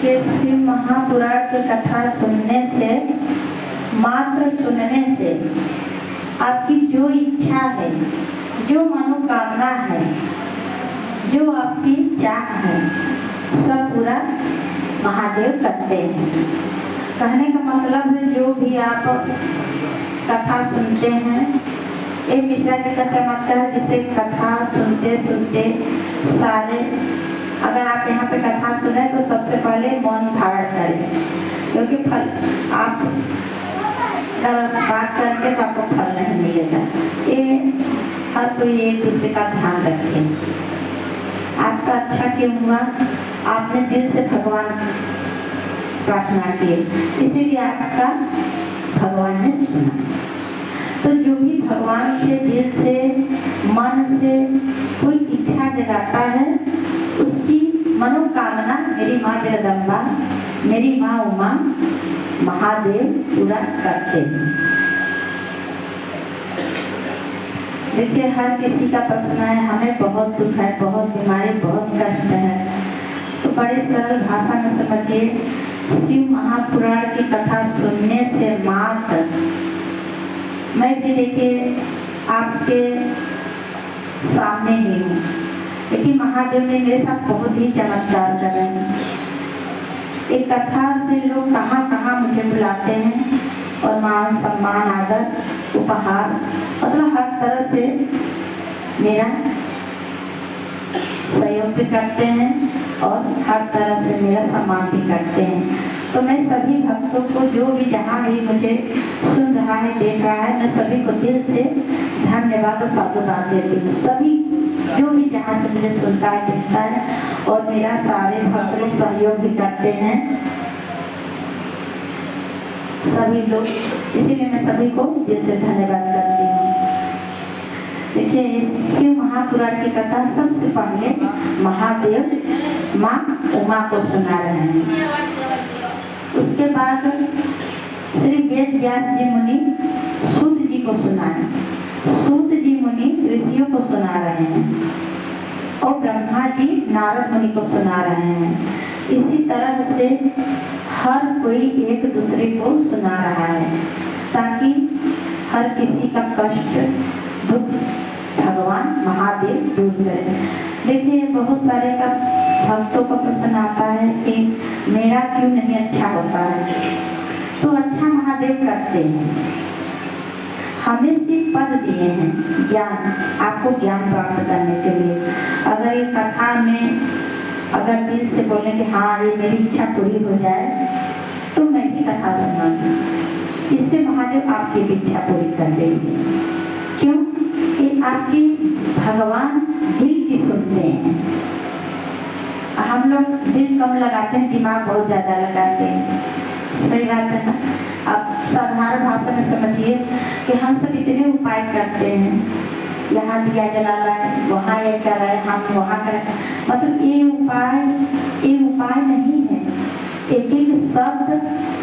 कि शिव महापुराण की कथा सुनने से, मात्र सुनने से आपकी जो इच्छा है, जो मनोकामना है, जो आपकी चाह है, सब पूरा महादेव करते हैं। कहने का मतलब है जो भी आप कथा सुनते हैं, एक मिश्रा जी का चमत्कार है, जिसे कथा सुनते सुनते सारे, अगर आप यहाँ पे कथा सुने तो सबसे पहले मौन धारण करें, क्योंकि फल आप बात करके तो आपको फल नहीं मिलेगा। ये हर कोई एक दूसरे का ध्यान रखे। आपका अच्छा क्यों हुआ? आपने दिल से भगवान प्रार्थना की, इसीलिए आपका भगवान ने सुना। तो जो भी भगवान से दिल से, मन से कोई इच्छा जगाता है, उसकी मनोकामना मेरी माँ जगदम्बा, मेरी माँ उमा, महादेव पूरा करते हैं। देखिए, हर किसी का प्रश्न है, हमें बहुत दुख है, बहुत बीमारी, बहुत कष्ट है, तो बड़े सरल भाषा में समझिए। शिव महापुराण की कथा सुनने से मात्र, मैं भी देखिए आपके सामने ही हूँ, लेकिन महादेव ने मेरे साथ बहुत ही चमत्कार कर रहे हैं। एक कथा से लोग कहाँ कहाँ मुझे बुलाते हैं और मान सम्मान, आदर, उपहार, मतलब हर तरह से मेरा सहयोग भी करते हैं और हर तरह से मेरा सम्मान भी करते हैं। तो मैं सभी भक्तों को, जो भी जहाँ भी मुझे सुन रहा है, देख रहा है, मैं सभी को दिल से धन्यवाद और साधुवाद देती हूँ। सभी जो भी जहाँ से मुझे सुनता है, देखता है, और मेरा सारे भक्त लोग सहयोग भी करते हैं, सभी लोग, इसीलिए मैं सभी को दिल से धन्यवाद करती हूँ। देखिए, इस शिव महापुराण की कथा सबसे पहले महादेव माँ उमा को सुना रहे हैं। उसके बाद श्री वेद व्यास जी मुनि सूत जी को सुनाए, सूत जी मुनि ऋषियों को सुना रहे हैं, और ब्रह्मा जी नारद मुनि को सुना रहे हैं। इसी तरह से हर कोई एक दूसरे को सुना रहा है, ताकि हर किसी का कष्ट, दुख भगवान महादेव दूर करें। देखिए, बहुत सारे का भक्तों का प्रश्न आता है कि मेरा क्यों नहीं अच्छा होता है, तो अच्छा महादेव करते हैं। हमें सिर्फ पद दिए हैं, ज्ञान, आपको ज्ञान प्राप्त करने के लिए। अगर ये कथा में अगर दिल से बोले कि हाँ ये मेरी इच्छा पूरी हो जाए, तो मैं भी कथा सुनाऊंगी। इससे महादेव आपकी भी इच्छा पूरी कर देंगे। क्यों? कि आपकी भगवान दिल की सुनते हैं। हम लोग दिल कम लगाते हैं, दिमाग बहुत ज्यादा लगाते हैं। सही बात है ना? अब साधारण भाषा में समझिए कि हम सब इतने उपाय करते हैं, यहाँ दिया जला लाए, वहाँ ये कर रहे, हम वहाँ कर, मतलब ये उपाय नहीं है। एक एक शब्द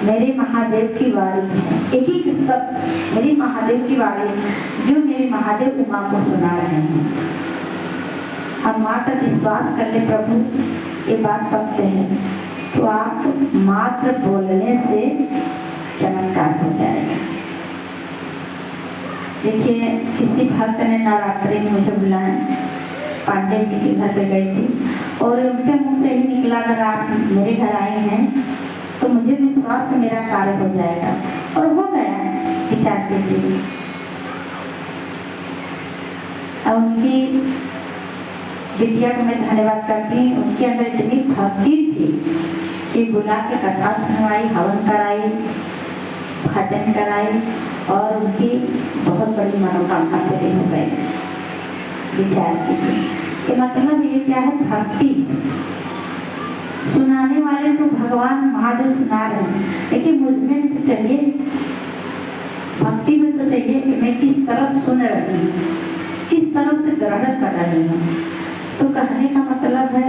मेरे महादेव की वाणी है, एक एक शब्द मेरे महादेव की वाणी है, जो मेरे महादेव उमा को सुना रहे हैं। हम मात्र विश्वास कर ले प्रभु ये बात सत्य है, तो आप मात्र बोलने से चमत्कार हो जाएगा। देखिए, किसी भक्त ने नवरात्रि में मुझे बुलाया, पांडे जी के घर पे गई थी, और उनके मुंह से ही निकला, अगर आप मेरे घर आए हैं तो मुझे विश्वास से मेरा कार्य हो जाएगा, और हो गया। विचार कीजिए। और उनकी विद्या को मैं धन्यवाद करती हूँ। उनके अंदर इतनी भक्ति थी कि बुला के कथा सुनवाई, हवन कराई, भजन कराई, और उनकी बहुत बड़ी मनोकामना पूरी हो गई। विचार कीजिए, ये मतलब ये क्या है? भक्ति। सुनाने वाले तो भगवान महादेव सुना रहे हैं, लेकिन मुझमें तो चाहिए, भक्ति में तो चाहिए कि मैं किस तरह सुन रही हूँ, किस तरह से ग्रहण कर रही हूँ। तो कहने का मतलब है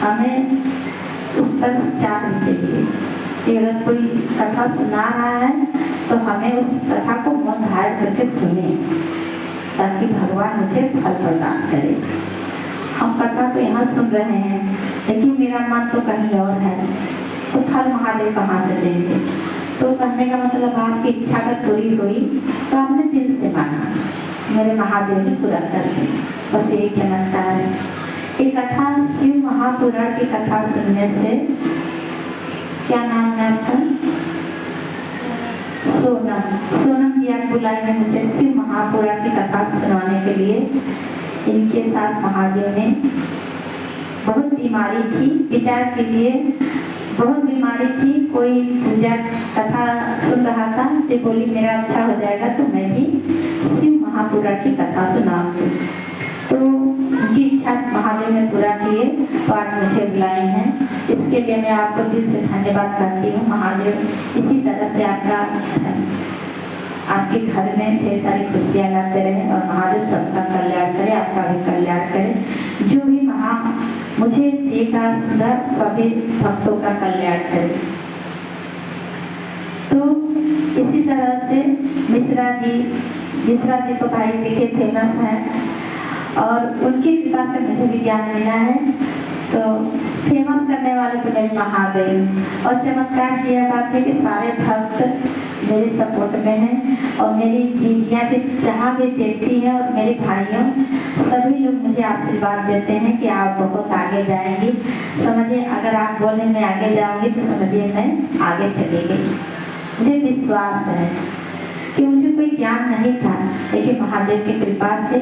हमें उस तरह चाहना चाहिए कि अगर कोई कथा सुना रहा है तो हमें उस कथा को मन धारण करके सुने, ताकि भगवान मुझे फल प्रदान करे। हम कथा तो यहाँ सुन रहे हैं, लेकिन मेरा मन तो कहीं और है। तो फल महादेव कहाँ से देंगे। तो कहने का मतलब आपकी इच्छा अगर पूरी हुई तो आपने दिल से माना, मेरे महादेव ने पूरा कर दिया। बस यही चमत्कार है। ये कथा शिव महापुराण की कथा सुनने से, क्या नाम है आपका? सोनम जी आप बुलाई है मुझे शिव महापुराण की कथा सुनाने के लिए। इनके साथ महादेव ने बहुत बीमारी थी, विचार के लिए बहुत बीमारी थी। कोई पूजा कथा सुन रहा था तो बोली मेरा अच्छा हो जाएगा तो मैं भी शिव महापुराण की कथा सुनाऊंगी। तो उनकी इच्छा महादेव ने पूरा किए तो आज मुझे बुलाए हैं। इसके लिए मैं आपको दिल से धन्यवाद करती हूँ। महादेव इसी तरह से आपके घर में ढेर सारी खुशियाँ लाते रहे और महादेव सबका कल्याण करे, आपका भी कल्याण करे। जो भी मुझे देखा सुना सभी भक्तों का कल्याण करे। तो इसी तरह से मिश्रा जी तो भाई देखे फेमस है और उनकी कृपा से मुझे भी ज्ञान मिला है। तो फेमस करने वाले तो मेरे महादेव। और चमत्कार की यह बात है कि सारे भक्त मेरे सपोर्ट में हैं और मेरी दीदियाँ भी जहाँ भी देखती हैं और मेरे भाइयों सभी लोग मुझे आशीर्वाद देते हैं कि आप बहुत आगे जाएंगी। समझिए अगर आप बोले मैं आगे जाऊंगी तो समझिए मैं आगे चली गई। मुझे विश्वास है कि मुझे कोई ज्ञान नहीं था, लेकिन महादेव की कृपा से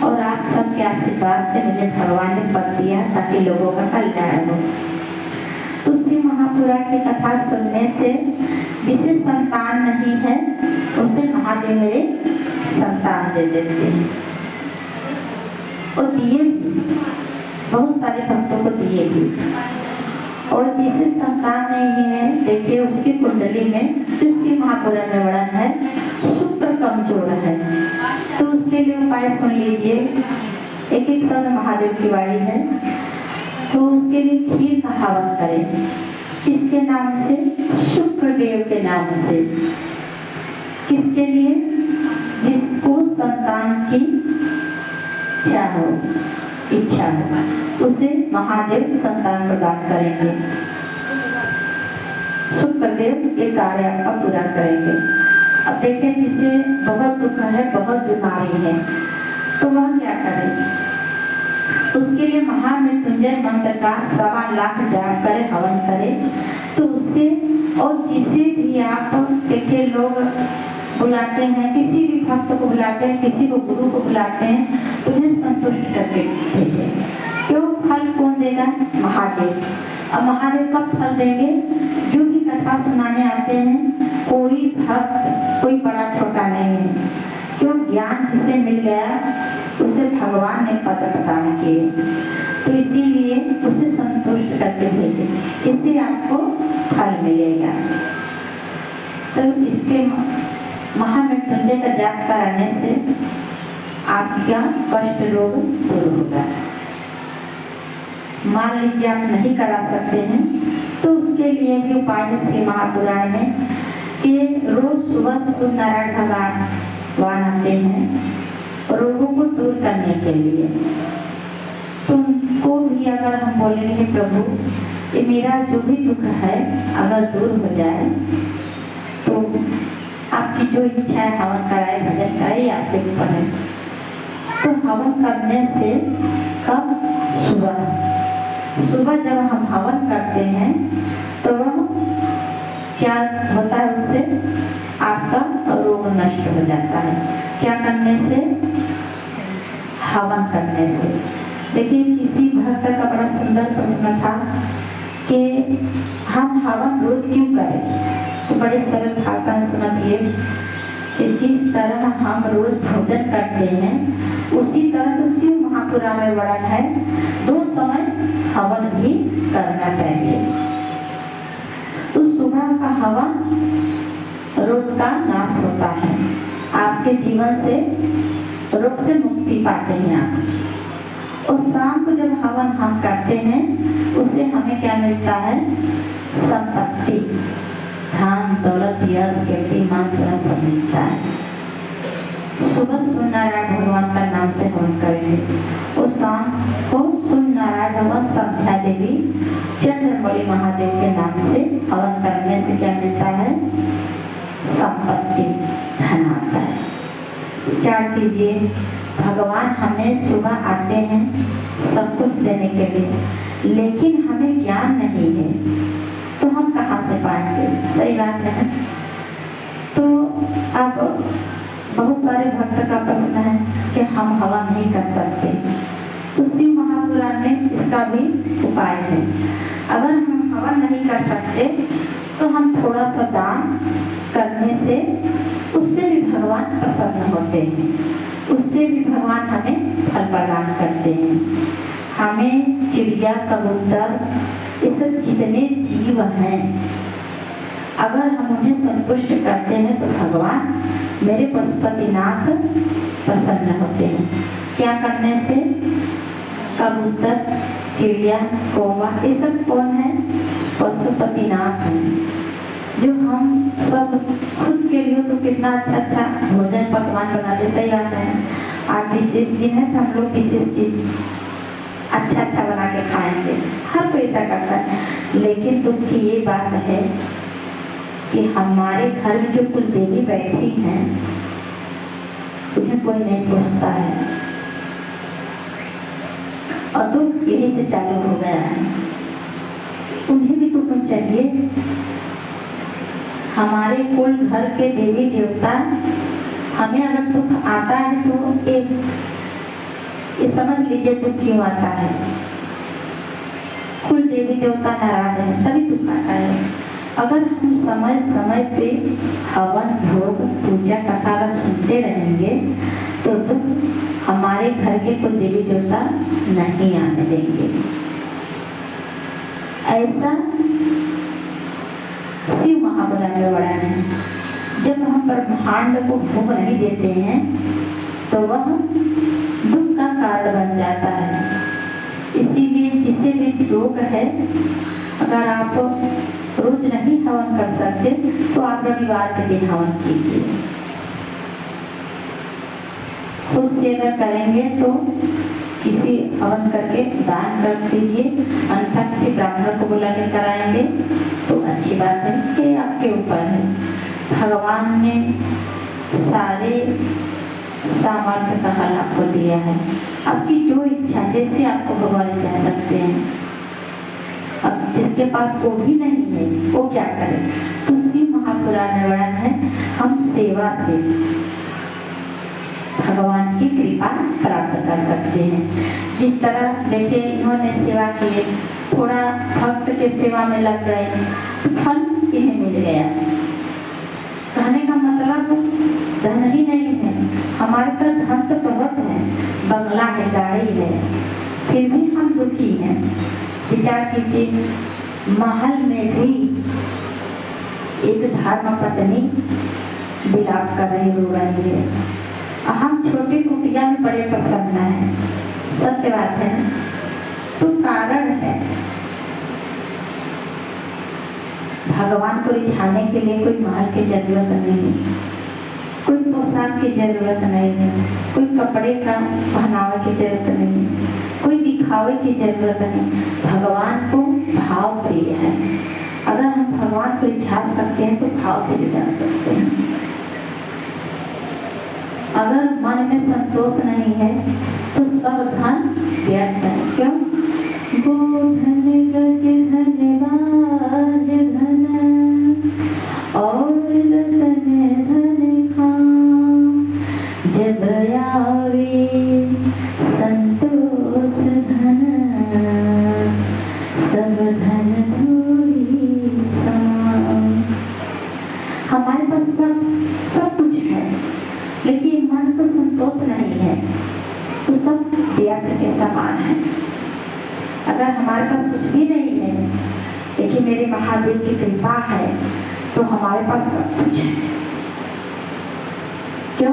और आप सबके आशीर्वाद से मुझे भगवान ने पढ़ दिया ताकि लोगों का कल्याण हो। तो शिव महापुराण की कथा सुनने से जिसे संतान नहीं है उसे महादेव मेरे संतान दे देते हैं और दिए भी, बहुत सारे भक्तों को दिए भी। और जिसे संतान नहीं है देखिए उसकी कुंडली में जो शिव महापुराण में वर्णन है शुक्र कमजोर है, तो उसके लिए उपाय सुन लीजिए। एक एक शब्द महादेव की वाणी है। तो उसके लिए खीर का हवन करें। किसके नाम से? शुक्र देव के नाम से। किसके लिए? जिसको संतान की इच्छा हो उसे महादेव संतान प्रदान करेंगे। शुक्रदेव ये कार्य आपका पूरा करेंगे। अब देखें जिसे बहुत दुख है, बहुत बीमारी है, तो वह क्या करे? उसके लिए महामृत्युंजय मंत्र का 1.25 लाख जाप करे, हवन करे। तो उससे और जिसे भी आप देखिए लोग बुलाते हैं, किसी भी भक्त को बुलाते हैं, किसी को गुरु को बुलाते हैं, उन्हें संतुष्ट करके भेजें। क्यों? फल कौन देगा? महादेव। अब महादेव कब फल देंगे? जो भी कथा सुनाने आते हैं, कोई भक्त कोई बड़ा छोटा नहीं है। क्यों? ज्ञान जिसे मिल गया उसे भगवान ने पद प्रदान किए, तो इसीलिए उसे संतुष्ट करके भेजे, इससे आपको फल मिलेगा। तो इसके महामृत्युंजय का जाप कराने से आपका कष्ट रोग दूर होगा। मान लीजिए आप नहीं करा सकते हैं तो उसके लिए भी उपाय है शिव महापुराण में कि रोज सुबह सूर्य नारायण भगवान आते हैं रोगों को दूर करने के लिए। तुमको भी अगर हम बोलेंगे प्रभु ये मेरा जो भी दुख है अगर दूर हो जाए तो आपकी जो इच्छा है हवन कराए, भजन कराए, आपके ऊपर है। तो हवन करने से कब? सुबह जब हम हवन करते हैं तो वह क्या होता है? उससे आपका रोग नष्ट हो जाता है। क्या करने से? हवन करने से। देखिए किसी भक्त का बड़ा सुंदर प्रश्न था कि हम हवन रोज क्यों करें? तो बड़े सरल भाषा में समझिए कि जिस तरह हम रोज भोजन करते हैं उसी तरह से शिव महापुराण में वर्णन है 2 समय हवन भी करना चाहिए। तो सुबह का हवन रोग का नाश होता है, आपके जीवन से रोग से मुक्ति पाते हैं आप। और शाम को जब हवन हम करते हैं उससे हमें क्या मिलता है? संपत्ति, धन, दौलत, यश, कीर्ति, मान, सब मिलता है। सुबह सूर्य नारायण भगवान का नाम से हवन करेंगे और शाम को सूर्य नारायण भगवान, संध्या देवी, चंद्रमौली बड़े महादेव के नाम से हवन करने से क्या मिलता है? संपत्ति, धन आता है। विचार कीजिए, भगवान हमें सुबह आते हैं सब कुछ देने के लिए, लेकिन हमें ज्ञान नहीं है तो हम कहाँ से पाएंगे? सही बात है। तो अब बहुत सारे भक्त का प्रश्न है कि हम हवन नहीं कर सकते, तो शिव महापुराण में इसका भी उपाय है। अगर हम हवन नहीं कर सकते तो हम थोड़ा सा दान करने से उससे भी भगवान प्रसन्न होते हैं, उससे भी भगवान हमें फल प्रदान करते हैं। हमें चिड़िया, कबूतर, ये सब जितने जीव हैं, अगर हम उन्हें संतुष्ट करते हैं तो भगवान मेरे पशुपतिनाथ प्रसन्न होते हैं। क्या करने से? कबूतर, चिड़िया, कौवा, ये सब कौन है? पशुपतिनाथ हैं, जो हम सब खुद के लिए तो कितना अच्छा भोजन पकवान बनाते। सही बात है। आज विशेष दिन है तो हम लोग विशेष चीज अच्छा बना के खाएंगे, हर कोई ऐसा करता है। लेकिन दुख की ये बात है कि हमारे घर में जो कुल देवी बैठी हैं उन्हें कोई नहीं पूछता है, और दुख यही से चालू हो गया है। उन्हें भी तो कुछ चाहिए। हमारे कुल घर के देवी देवता, हमें अगर दुख आता है तो ये समझ लीजिए दुख क्यों आता है। कुल देवी देवता नाराज है तभी दुख आता है। अगर हम समय समय पे हवन, भोग, पूजा, कथा सुनते रहेंगे तो दुख हमारे घर के कुल देवी देवता नहीं आने देंगे। ऐसा शिव महापुराण में वर्णन है। जब हम ब्रह्मांड को भोग नहीं देते हैं तो वह दुख का कारण बन जाता है। इसीलिए जिसे भी रोग है, अगर आप रोज नहीं हवन कर सकते तो आप रविवार के दिन हवन कीजिए। खुद से अगर करेंगे तो किसी हवन करके दान कर दीजिए, अन्यथा किसी ब्राह्मण को बुला के कराएंगे तो अच्छी बात है। ये आपके ऊपर है। भगवान ने सारे सामर्थ्य का हल आपको दिया है। आपकी जो इच्छा, जैसे आपको भगवान चाह सकते हैं। अब जिसके पास वो भी नहीं है वो क्या करे? तो शिव महापुराण में वर्णन है, हम सेवा से भगवान की कृपा प्राप्त कर सकते हैं। जिस तरह देखिए, इन्होंने सेवा की, थोड़ा भक्त के सेवा में लग गए तो फल इन्हें मिल गया। कहने का मतलब धन ही नहीं है, हमारे पास धन तो बहुत है, बंगला है, गाड़ी है, फिर भी हम दुखी हैं। विचार कीजिए, महल में भी एक धर्म पत्नी विलाप कर रही, रो रही है। हम छोटे कुटिया में बड़े प्रसन्न हैं। सत्य बात है। तो कारण है, भगवान को रिझाने के लिए कोई महल की जरूरत नहीं, कोई पोशाक की जरूरत नहीं है, कोई कपड़े का पहनावे की जरूरत नहीं, कोई दिखावे की जरूरत नहीं। भगवान को भाव प्रिय है। अगर हम भगवान को रिझा सकते हैं तो भाव से रिझा सकते हैं। अगर मन में संतोष नहीं है तो सब धन व्यर्थ है। क्यों? धन गज धन्यवाद धन और रतन धन खाम, जब आवे संतोष धन सब धन थोड़ी समान। हमारे पास सब कुछ है, लेकिन मन को संतोष नहीं है तो सब व्यर्थ के समान है। अगर हमारे पास कुछ भी नहीं है, लेकिन मेरे महादेव की कृपा है तो हमारे पास सब कुछ है। क्यों?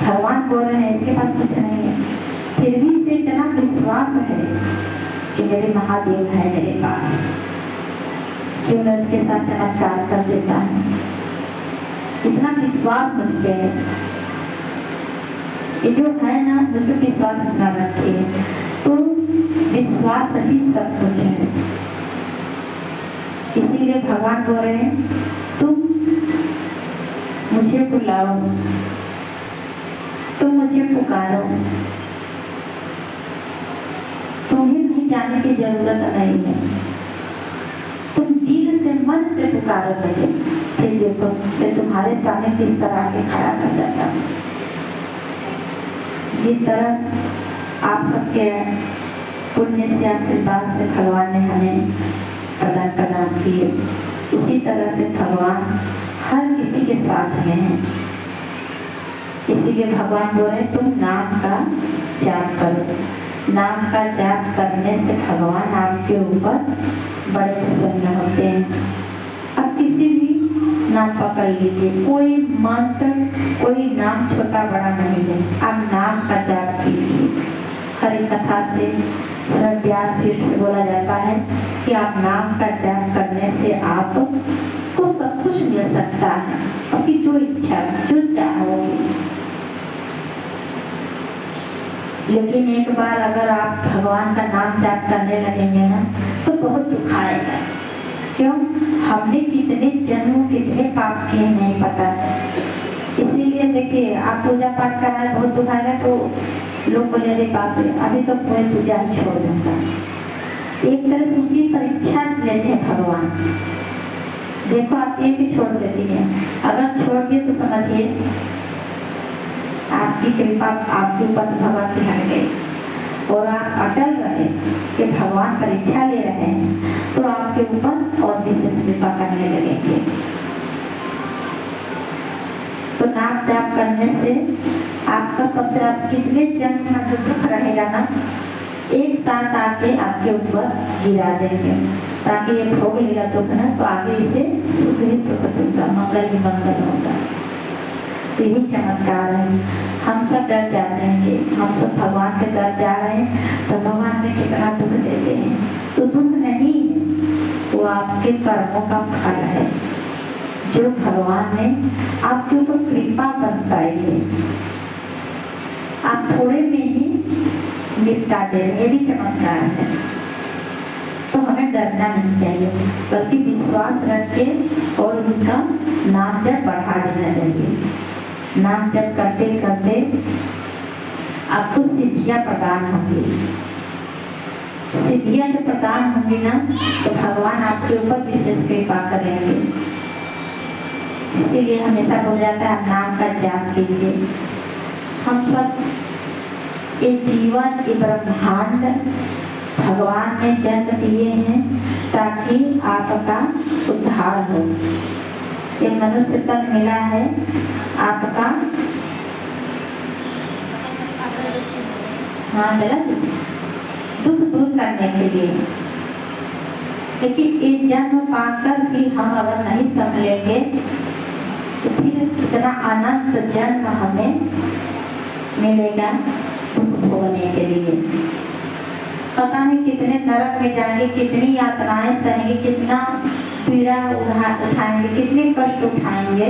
भगवान बोल रहे हैं इसके पास कुछ नहीं है, फिर भी इसे इतना विश्वास है कि मेरे महादेव है मेरे पास, क्यों न उसके साथ चमत्कार कर देता है। इतना विश्वास मुझ पे है, ये जो है ना, मुझ पे विश्वास इतना रखिए, तो विश्वास ही सब कुछ है। इसीलिए भगवान बोल रहे हैं तुम मुझे बुलाओ, तुम मुझे पुकारो, तुम्हें कहीं जाने की जरूरत नहीं है, तुम दिल से मन से पुकारो मुझे, फिर देखो मैं तुम्हारे सामने किस तरह के खड़ा कर जाता हूँ। जिस तरह आप सबके पुण्य से आशीर्वाद से भगवान ने हमें प्रदान किए, उसी तरह से भगवान हर किसी के साथ में है। इसीलिए भगवान बोल रहे तुम नाम का जाप करो। नाम का जाप करने से भगवान आपके ऊपर बड़े प्रसन्न होते हैं। अब किसी भी नाम पकड़ लीजिए, कोई मंत्र कोई नाम छोटा बड़ा नहीं है, आप नाम का जाप कीजिए। हरि कथा से व्यास पीठ से बोला जाता है कि आप नाम का जाप करने से आपको सब कुछ मिल सकता है, आपकी जो इच्छा जो चाहोगे। लेकिन एक बार अगर आप भगवान का नाम जाप करने लगेंगे ना तो बहुत दुख आएगा। क्यों? हमने कितने जन्मों कितने पाप किए नहीं पता। इसीलिए देखिए आप पूजा पाठ कर रहे हैं, बहुत दुख आएगा तो लोग बोले अरे बाप रे अभी तो कोई पूजा ही छोड़ दूंगा। एक तरह से उसकी परीक्षा लेते हैं भगवान। देखो आप एक ही छोड़ देती है, अगर छोड़ दिए तो समझिए आपकी कृपा आपके ऊपर भगवान की हट गई और आप अटल रहे कि भगवान परीक्षा ले रहे हैं तो आपके ऊपर और विशेष कृपा करने लगेंगे। तो नाम जाप करने से आपका सबसे आप कितने जन्म का जो दुख रहेगा ना एक साथ आके आपके ऊपर गिरा देंगे, ताकि ये भोग लेगा दुख ना तो आगे इसे सुख ही सुख दूंगा, मंगल ही मंगल होगा। तो यही चमत्कार है। हम सब डर जाते हैं कि हम सब भगवान के तरफ जा रहे हैं तो भगवान में कितना दुख देते हैं। तो दुख नहीं, वो आपके कर्मों का फल है जो भगवान ने आपके ऊपर कृपा बरसाई है। आप थोड़े में ही निपटा दे रहे, ये भी चमत्कार है। तो हमें डरना नहीं चाहिए, बल्कि विश्वास रख के और उनका नाम जप बढ़ा देना चाहिए। नाम जप करते करते आपको सिद्धियां प्रदान होंगी। सिद्धियां जब प्रदान होंगी ना तो भगवान आपके ऊपर विशेष कृपा करेंगे। इसीलिए हमेशा बोला जाता है नाम का जाप कीजिए। हम सब ये जीवन ये ब्रह्मांड भगवान ने जन्म दिए हैं ताकि आपका उद्धार हो। ये मनुष्य तन मिला है आपका मिला दुख दूर करने के लिए। लेकिन ये जन्म पाकर भी हम अगर नहीं संभलेंगे तो फिर इतना अनंत जन्म हमें मिलेगा दुख भोगने के लिए। पता नहीं कितने नरक में जाएंगे, कितनी यातनाएं सहेंगे, कितना पीड़ा उठाएंगे, कितने कष्ट उठाएंगे,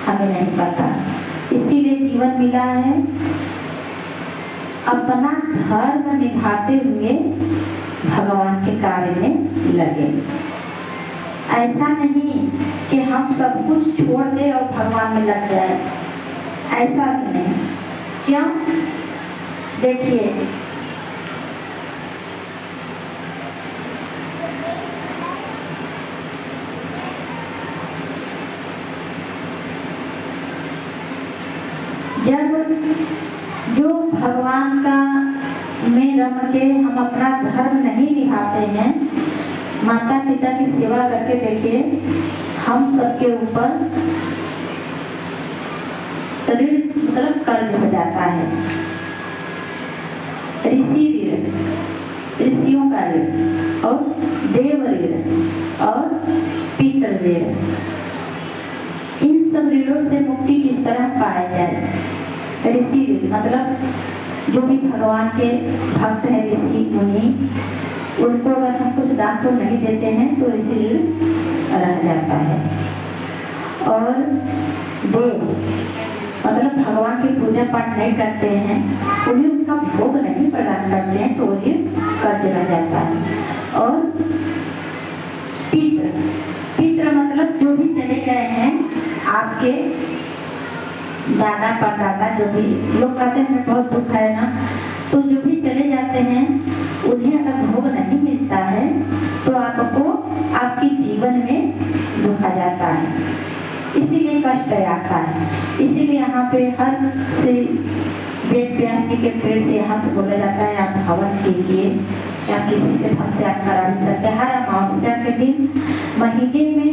हमें नहीं पता। इसीलिए जीवन मिला है अपना धर्म निभाते हुए भगवान के कार्य में लगे। ऐसा नहीं कि हम सब कुछ छोड़ दे और भगवान में लग जाए, ऐसा भी नहीं। क्यों? देखिए जब जो भगवान का में रम के हम अपना धर्म नहीं निभाते हैं, माता पिता की सेवा करके देखिए हम सबके ऊपर ऋण मतलब कर्ज हो जाता है। ऋषि ऋण, ऋषियों का ऋण और देव ऋण और पितृ ऋण, इन सब ऋणों से मुक्ति किस तरह पाया जाए। ऋषि ऋण मतलब जो भी भगवान के भक्त हैं ऋषि मुनि, उनको अगर हम कुछ दान तो नहीं देते हैं तो ऋषि ऋण रह जाता है। और देव मतलब भगवान की पूजा पाठ नहीं करते हैं, उन्हें उनका भोग नहीं प्रदान करते हैं तो उन्हें कर्ज रह जाता है। और पितृ, पितृ मतलब जो भी चले गए हैं आपके दादा परदादा, जो भी लोग कहते हैं बहुत दुख है ना, तो जो भी चले जाते हैं उन्हें अगर भोग नहीं मिलता है तो आपको आपके जीवन में दुख आ जाता है, इसीलिए कष्ट आता है। इसीलिए यहाँ पे हर से वेद व्यास जी के पेड़ से यहाँ से बोला जाता है आप हवन कीजिए, या किसी से भक्त आप करा भी सकते हैं। हर अमावस्या के दिन, महीने में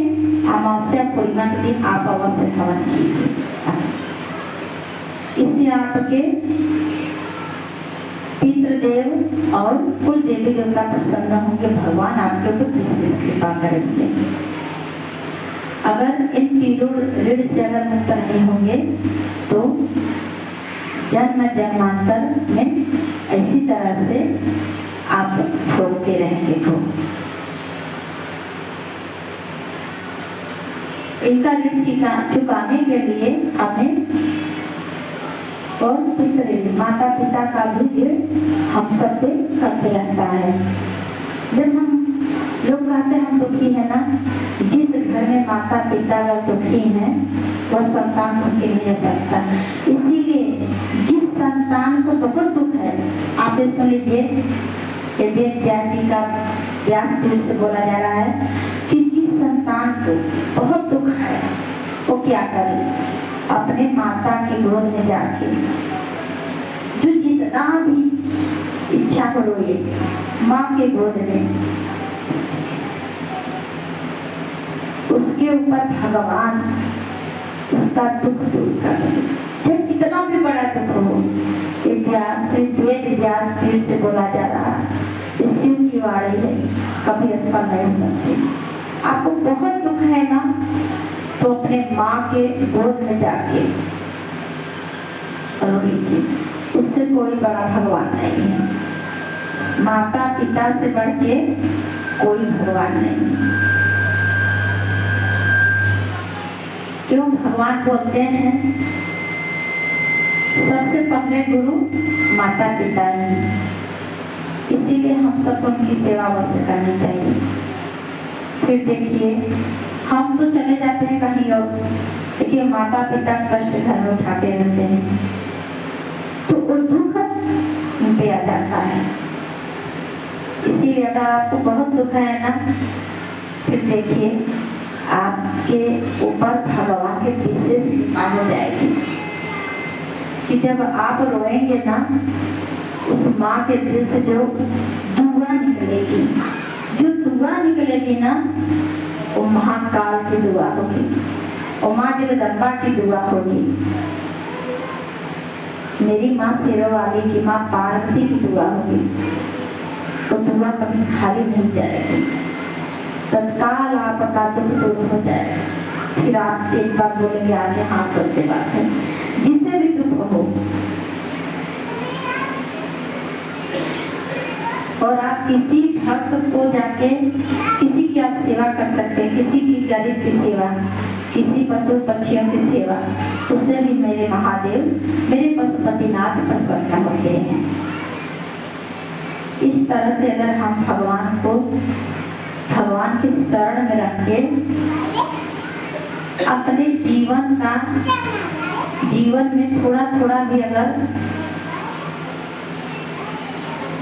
अमावस्या पूर्णिमा के दिन आप अवश्य हवन कीजिए, इससे आपके पितृदेव और कुल देवी देवता प्रसन्न होंगे, भगवान आपके ऊपर विशेष कृपा करेंगे। अगर इन तीनों ऋण से अगर मुक्त नहीं होंगे तो जन्म जन्मांतर में ऐसी तरह से आप भोगते रहेंगे। इनका ऋण चुकाने के लिए हमें और पितृ माता पिता का भी ऋण हम सब पे करते रहता है। जब हम लोग कहते हैं हम दुखी है ना, जिस घर में माता पिता अगर दुखी हैं वह संतान सुखी नहीं रह सकता। इसीलिए जिस संतान को बहुत दुख है, आप ये सुन लीजिए, वेद व्यास जी का व्यास पीठ से बोला जा रहा है कि जिस संतान को बहुत दुख है वो क्या करे, अपने माता की गोद में जाके जो जितना भी इच्छा हो रोए माँ के गोद में, उसके ऊपर भगवान उसका दुख दूर कर देंगे। जब कितना भी बड़ा दुख हो, वेद व्यास पीठ से बोला जा रहा है, शिव की वाणी है, कभी असफल नहीं हो सकती। आपको बहुत दुख है ना, तो अपने माँ के गोद में जाके रो लीजिए, उससे कोई बड़ा भगवान नहीं है। माता पिता से बढ़ के कोई भगवान नहीं। क्यों भगवान बोलते हैं सबसे पहले गुरु माता पिता ही, इसीलिए हम सबको उनकी सेवा अवश्य करनी चाहिए। फिर देखिए हम तो चले जाते हैं कहीं और, देखिए माता पिता कष्ट घर में उठाते रहते हैं तो वो दुख उन पे आ जाता है। इसीलिए अगर आपको बहुत दुख है ना, फिर देखिए आपके ऊपर भगवान की विशेष कृपा हो जाएगी कि जब आप रोएंगे ना, उस माँ के दिल से जो दुआ निकलेगी, जो दुआ निकलेगी ना, वो महाकाल की दुआ होगी, वो माँ जगदम्बा की दुआ होगी, मेरी माँ शेरोवाली की माँ पार्वती की दुआ होगी। वो दुआ कभी खाली नहीं जाएगी, तत्काल आपका दुख दूर हो जाएगा। फिर आप एक बार बोलेंगे आगे हाँ सत्य बात है, जिससे भी दुख हो और आप किसी भक्त को जाके किसी की आप सेवा कर सकते हैं, किसी की गरीब की सेवा, किसी पशु पक्षियों की सेवा, उससे भी मेरे महादेव मेरे पशुपतिनाथ प्रसन्न होते हैं। इस तरह से अगर हम भगवान की शरण में रख के अपने जीवन में थोड़ा थोड़ा भी अगर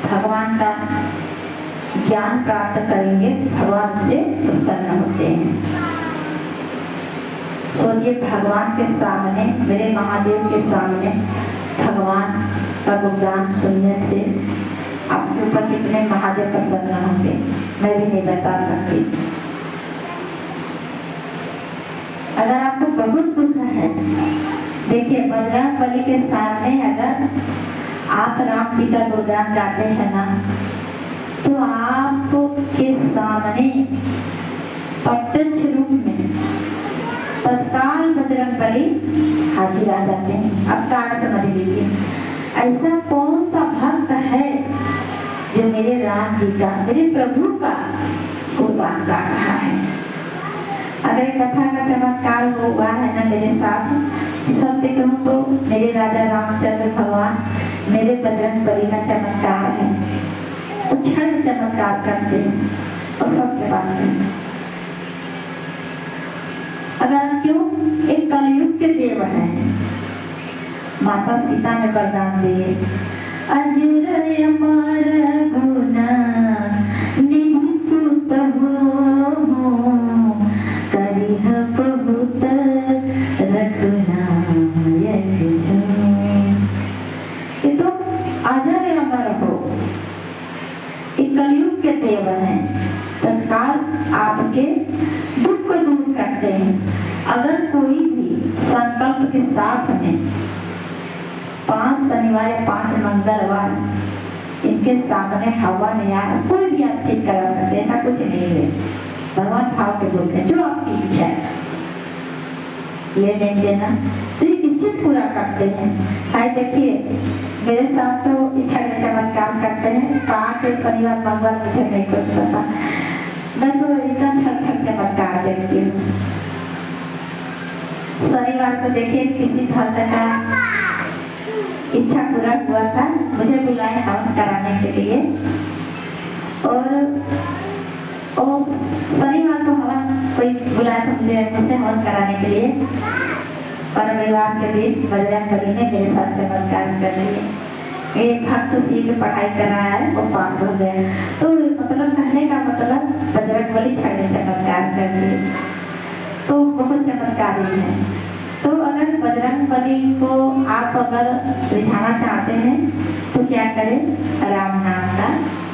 भगवान का ज्ञान प्राप्त करेंगे, भगवान से प्रसन्न होते हैं। सोचिए भगवान के सामने, मेरे महादेव के सामने भगवान का गुणगान सुनने से आपके ऊपर कितने महादेव प्रसन्न होंगे, मैं भी नहीं बता सकती। अगर आपको बहुत दुख है, देखिए बजरंगबली के सामने अगर आप राम जी का गुणगान गाते हैं ना, तो आपके सामने प्रत्यक्ष रूप में तत्काल बजरंगबली हाजिर आ जाते हैं। अब कारण समझ लीजिए, ऐसा कौन सा भक्त है जो मेरे राम जी का, मेरे प्रभु का गुणगान गा रहा है। अगर कथा का चमत्कार हुआ है ना मेरे साथ, सत्य कहूँ तो मेरे राजा रामचंद्र भगवान मेरे बजरंगबली का चमत्कार है, वो क्षण चमत्कार करते हैं और सत्य बात है। अगर क्यों, एक कलयुग के देव हैं। माता सीता ने वरदान दिए, अजर अमर गुना निधि सुत हो, करिह बहुत रघुनायक जो। ये तो अजर अमर हो, एक कलयुग के देव हैं, तत्काल आपके दुख को दूर करते हैं। अगर कोई भी संकल्प के साथ में 5 शनिवार या 5 मंगलवार इनके सामने हवा नहीं आ, कोई भी आप चीज करा सकते, ऐसा कुछ नहीं है। भगवान भाव के बोलते हैं, जो आपकी इच्छा है ले लेंगे ना, तो ये निश्चित पूरा करते हैं। भाई देखिए, मेरे साथ तो इच्छा के चमत्कार करते हैं। 5 शनिवार मंगलवार मुझे नहीं कुछ पता, मैं तो इतना छठ चमत्कार देखती हूँ। शनिवार को देखिए, किसी भक्त का इच्छा पूरा हुआ था, मुझे बुलाए हवन कराने के लिए, और शनिवार को हवन कोई बुलाया था मुझसे हवन कराने के लिए। और रविवार के दिन बजरंगबली ने मेरे साथ चमत्कार कर दिए। एक भक्त सी की पढ़ाई कर रहा है, वो पास हो गया। तो मतलब कहने का मतलब बजरंगबली छठे चमत्कार कर दिए, तो बहुत चमत्कारी है। तो अगर बजरंगबली को आप अगर रिझाना चाहते हैं तो क्या करें, राम नाम का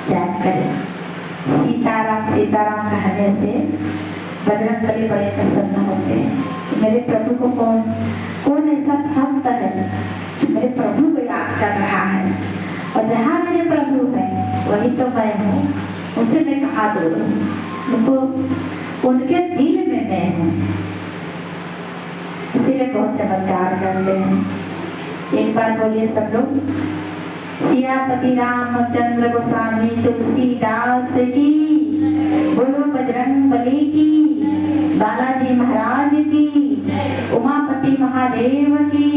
जाप करें। सीताराम सीताराम कहने से बजरंगबली बड़े प्रसन्न होते हैं। मेरे प्रभु को कौन ऐसा भक्त है जो मेरे प्रभु को याद कर रहा है, और जहाँ मेरे प्रभु है वही तो मैं हूँ, उसे मैं कहा दूर उनको, उनके दिल में मैं हूँ। इसीलिए बहुत चमत्कार करते हैं। एक बार बोलिए सब लोग, सियापति रामचंद्र गोस्वामी तुलसीदास की, बोलो बजरंगबली की, बालाजी महाराज की, उमापति महादेव की।